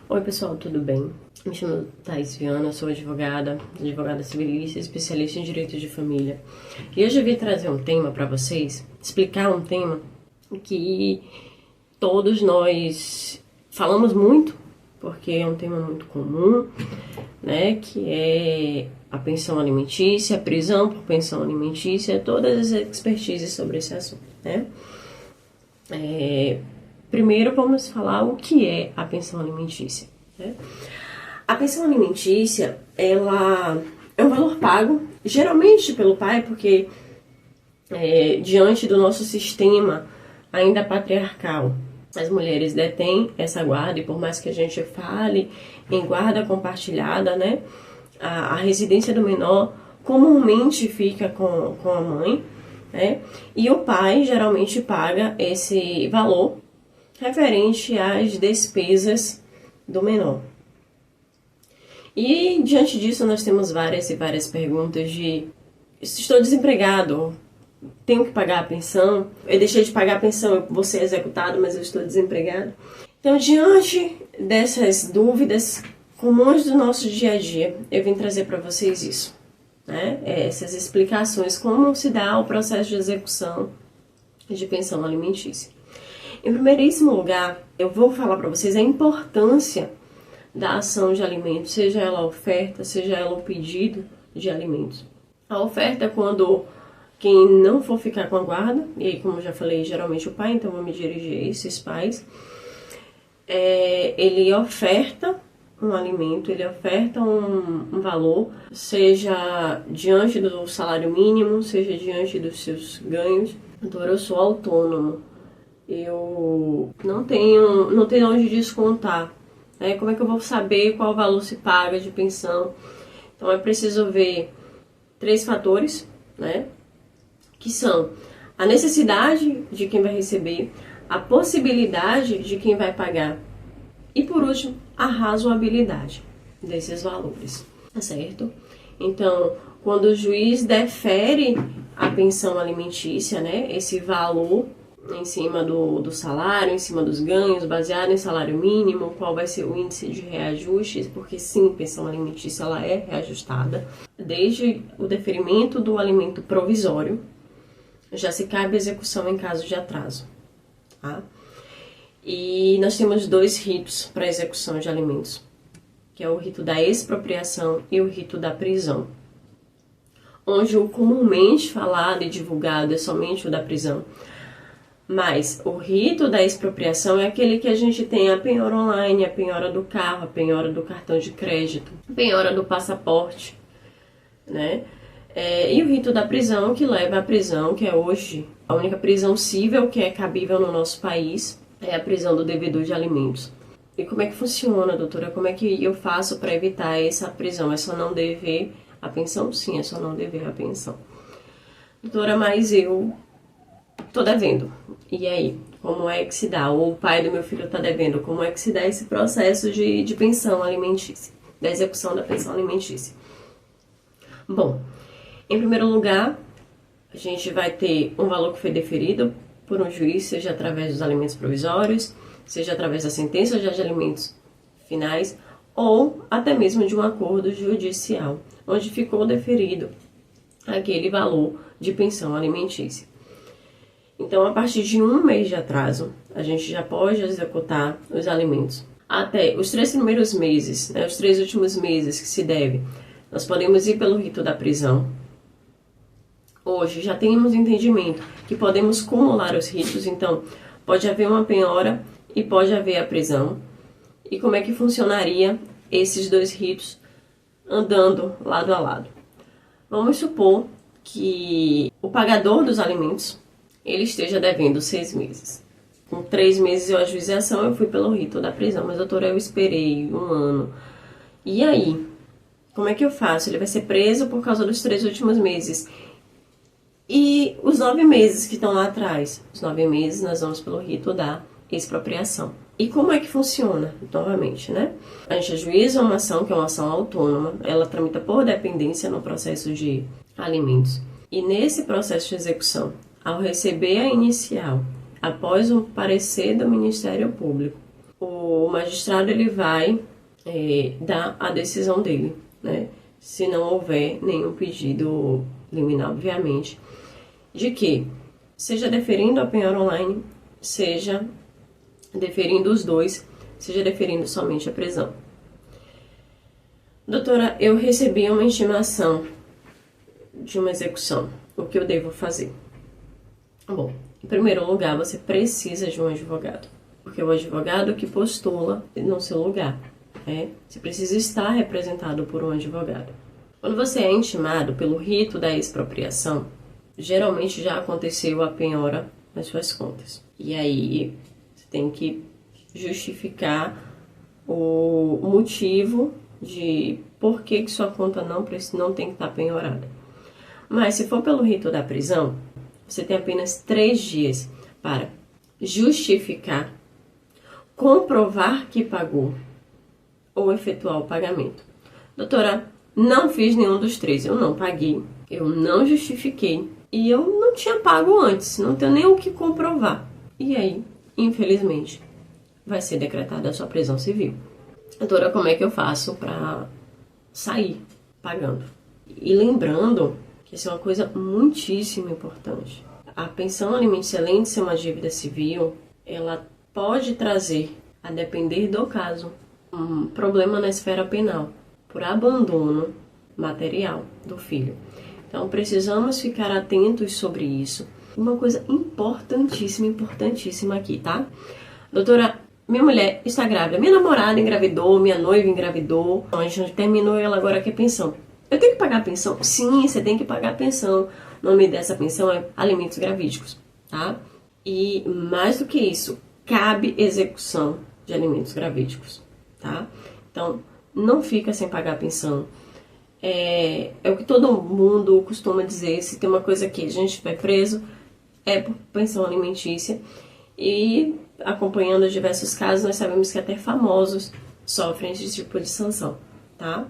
Oi pessoal, tudo bem? Me chamo Thaís Viana, sou advogada civilista, especialista em direito de família. E hoje eu vim trazer um tema para vocês, explicar um tema que todos nós falamos muito, porque é um tema muito comum, né? Que é a pensão alimentícia, a prisão por pensão alimentícia, todas as expertises sobre esse assunto, né? Primeiro vamos falar o que é a pensão alimentícia, né? A pensão alimentícia, ela é um valor pago, geralmente pelo pai, porque diante do nosso sistema ainda patriarcal, as mulheres detêm essa guarda, e por mais que a gente fale em guarda compartilhada, né, a residência do menor comumente fica com a mãe, né, e o pai geralmente paga esse valor referente às despesas do menor. E diante disso nós temos várias perguntas de: estou desempregado, tenho que pagar a pensão, eu deixei de pagar a pensão, eu vou ser executado, mas eu estou desempregado. Então, diante dessas dúvidas comuns do nosso dia a dia, eu vim trazer para vocês isso, né? Essas explicações, como se dá o processo de execução de pensão alimentícia. Em primeiríssimo lugar, eu vou falar para vocês a importância da ação de alimentos, seja ela a oferta, seja ela o pedido de alimentos. A oferta é quando quem não for ficar com a guarda, e aí, como eu já falei, geralmente o pai, então vou me dirigir a esses pais, ele oferta um alimento, ele oferta um valor, seja diante do salário mínimo, seja diante dos seus ganhos. Doutora, eu sou autônomo, eu não tenho onde descontar, né? Como é que eu vou saber qual valor se paga de pensão? Então é preciso ver 3 fatores, né? Que são a necessidade de quem vai receber, a possibilidade de quem vai pagar e, por último, a razoabilidade desses valores, tá certo? Então, quando o juiz defere a pensão alimentícia, né, esse valor em cima do salário, em cima dos ganhos, baseado em salário mínimo, qual vai ser o índice de reajuste, porque sim, pensão alimentícia ela é reajustada, desde o deferimento do alimento provisório, já se cabe execução em caso de atraso, tá? E nós temos 2 ritos para execução de alimentos, que é o rito da expropriação e o rito da prisão, onde o comumente falado e divulgado é somente o da prisão. Mas o rito da expropriação é aquele que a gente tem a penhora online, a penhora do carro, a penhora do cartão de crédito, a penhora do passaporte, né? E o rito da prisão, que leva à prisão, que é hoje a única prisão cível que é cabível no nosso país, é a prisão do devedor de alimentos. E como é que funciona, doutora? Como é que eu faço para evitar essa prisão? É só não dever a pensão? Sim, é só não dever a pensão. Doutora, mas eu tô devendo. E aí, como é que se dá? Ou o pai do meu filho tá devendo, como é que se dá esse processo de pensão alimentícia, da execução da pensão alimentícia? Bom, em primeiro lugar, a gente vai ter um valor que foi deferido por um juiz, seja através dos alimentos provisórios, seja através da sentença de alimentos finais, ou até mesmo de um acordo judicial, onde ficou deferido aquele valor de pensão alimentícia. Então, a partir de 1 mês de atraso, a gente já pode executar os alimentos. Até os 3 primeiros meses, né, os 3 últimos meses que se deve, nós podemos ir pelo rito da prisão. Hoje já temos entendimento que podemos cumular os ritos, então pode haver uma penhora e pode haver a prisão. E como é que funcionaria esses 2 ritos andando lado a lado? Vamos supor que o pagador dos alimentos ele esteja devendo 6 meses. Com 3 meses eu ajuizei a ação, eu fui pelo rito da prisão, mas doutora, eu esperei 1 ano. E aí? Como é que eu faço? Ele vai ser preso por causa dos 3 últimos meses. E os 9 meses que estão lá atrás? Os 9 meses nós vamos pelo rito da expropriação. E como é que funciona? Novamente, né? A gente ajuiza uma ação, que é uma ação autônoma, ela tramita por dependência no processo de alimentos. E nesse processo de execução, ao receber a inicial, após o parecer do Ministério Público, o o magistrado ele vai dar a decisão dele, né? Se não houver nenhum pedido liminar, obviamente, de que seja deferindo a penhora online, seja deferindo os dois, seja deferindo somente a prisão. Doutora, eu recebi uma intimação de uma execução. O que eu devo fazer? Bom, em primeiro lugar, você precisa de um advogado, porque o advogado que postula no seu lugar, né? Você precisa estar representado por um advogado. Quando você é intimado pelo rito da expropriação, geralmente já aconteceu a penhora nas suas contas. E aí você tem que justificar o motivo de por que sua conta não tem que estar penhorada. Mas se for pelo rito da prisão, você tem apenas 3 dias para justificar, comprovar que pagou ou efetuar o pagamento. Doutora, não fiz nenhum dos 3. Eu não paguei, eu não justifiquei e eu não tinha pago antes, não tenho nem o que comprovar. E aí, infelizmente, vai ser decretada a sua prisão civil. Doutora, como é que eu faço para sair pagando? E lembrando que isso é uma coisa muitíssimo importante. A pensão alimentícia, além de ser uma dívida civil, ela pode trazer, a depender do caso, um problema na esfera penal por abandono material do filho. Então, precisamos ficar atentos sobre isso. Uma coisa importantíssima aqui, tá? Doutora, minha mulher está grávida, minha namorada engravidou, minha noiva engravidou, então a gente terminou e ela agora quer pensão. Eu tenho que pagar a pensão? Sim, você tem que pagar a pensão. O nome dessa pensão é alimentos gravídicos, tá? E mais do que isso, cabe execução de alimentos gravídicos, tá? Então, não fica sem pagar a pensão. É o que todo mundo costuma dizer, se tem uma coisa que a gente vai preso, é por pensão alimentícia. E acompanhando diversos casos, nós sabemos que até famosos sofrem esse tipo de sanção, tá?